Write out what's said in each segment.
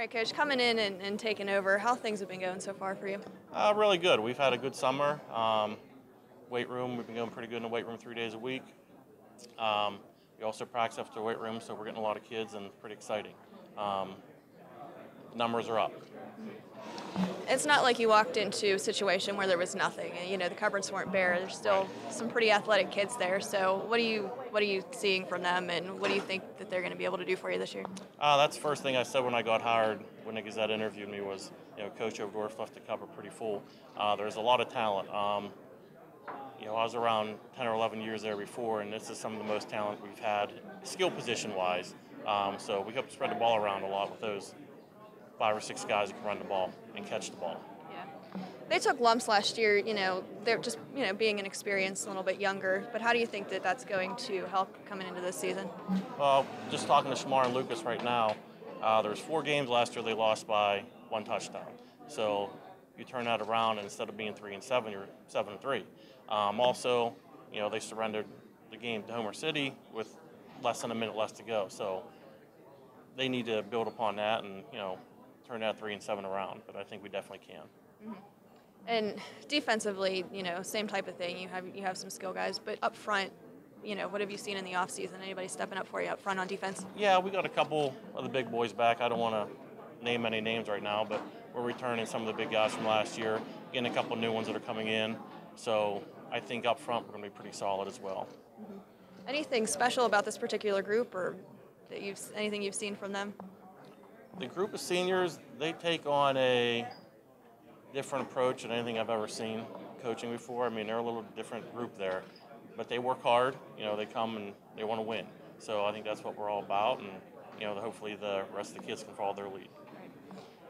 right, Coach, coming in and taking over, how things have been going so far for you? Really good. We've had a good summer. Weight room, we've been going pretty good in the weight room 3 days a week. We also practice after the weight room, so we're getting a lot of kids and pretty exciting. Numbers are up. It's not like you walked into a situation where there was nothing. You know, the cupboards weren't bare. There's still some pretty athletic kids there. So what are you seeing from them, and what do you think that they're going to be able to do for you this year? That's the first thing I said when I got hired, when the Gazette interviewed me was, Coach Overdorf left the cupboard pretty full. There's a lot of talent. I was around 10 or 11 years there before, and this is some of the most talent we've had, skill position-wise. So we hope to spread the ball around a lot with those 5 or 6 guys who can run the ball and catch the ball. Yeah. They took lumps last year, they're just, being inexperienced, a little bit younger. But how do you think that that's going to help coming into this season? Well, just talking to Shamar and Lucas right now, there's 4 games last year they lost by 1 touchdown. So you turn that around, and instead of being 3-7, you're 7-3. Also, they surrendered the game to Homer City with less than a minute left to go. So they need to build upon that and, turn that 3-7 around. But I think we definitely can. Mm-hmm. And defensively, same type of thing. You have some skill guys, but up front, what have you seen in the offseason? Anybody stepping up for you up front on defense? Yeah, we got a couple of the big boys back. I don't want to name any names right now, but we're returning some of the big guys from last year, getting a couple new ones that are coming in. So I think up front we're going to be pretty solid as well. Mm-hmm. Anything special about this particular group, or anything you've seen from them? The group of seniors, they take on a different approach than anything I've ever seen coaching before. I mean, they're a little different group there, but they work hard. They come and they want to win. So I think that's what we're all about, and hopefully the rest of the kids can follow their lead. Right.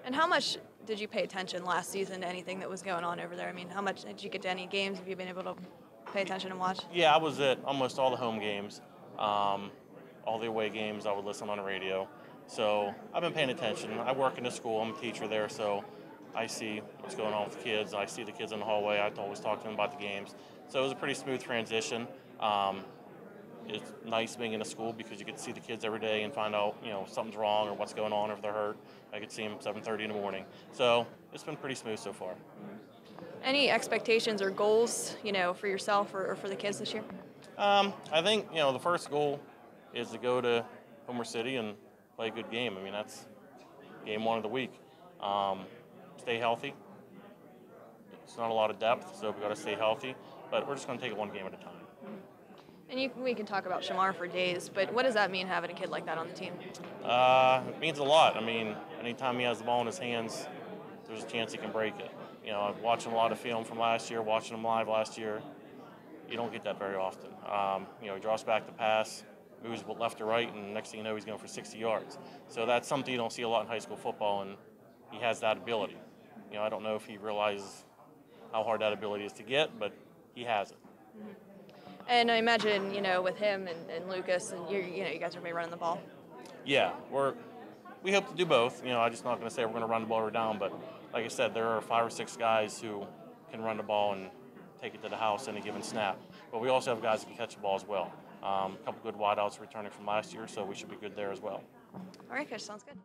And how much did you pay attention last season to anything that was going on over there? I mean, how much did you get to any games? Have you been able to pay attention and watch? Yeah, I was at almost all the home games. All the away games I would listen on the radio. So I've been paying attention. I work in a school. I'm a teacher there, so I see what's going on with the kids. I see the kids in the hallway. I always talk to them about the games. So it was a pretty smooth transition. It's nice being in a school because you get to see the kids every day and find out, something's wrong or what's going on, or if they're hurt. I could see them 7:30 in the morning. So it's been pretty smooth so far. Any expectations or goals, for yourself or for the kids this year? I think, the first goal is to go to Homer City and play a good game. I mean, that's game 1 of the week. Stay healthy. It's not a lot of depth, so we've got to stay healthy. But we're just going to take it one game at a time. And we can talk about Shamar for days, but what does that mean, having a kid like that on the team? It means a lot. I mean, anytime he has the ball in his hands, there's a chance he can break it. I'm watching a lot of film from last year, watching him live last year. You don't get that very often. He draws back the pass, moves left to right, and next thing you know, he's going for 60 yards. So that's something you don't see a lot in high school football, and he has that ability. I don't know if he realizes how hard that ability is to get, but he has it. Mm-hmm. And I imagine, with him and Lucas, and you guys are going to be running the ball. Yeah, we hope to do both. I'm just not going to say we're going to run the ball down, but like I said, there are 5 or 6 guys who can run the ball and take it to the house any given snap. But we also have guys who can catch the ball as well. A couple good wideouts returning from last year, so we should be good there as well. All right, Coach, sounds good.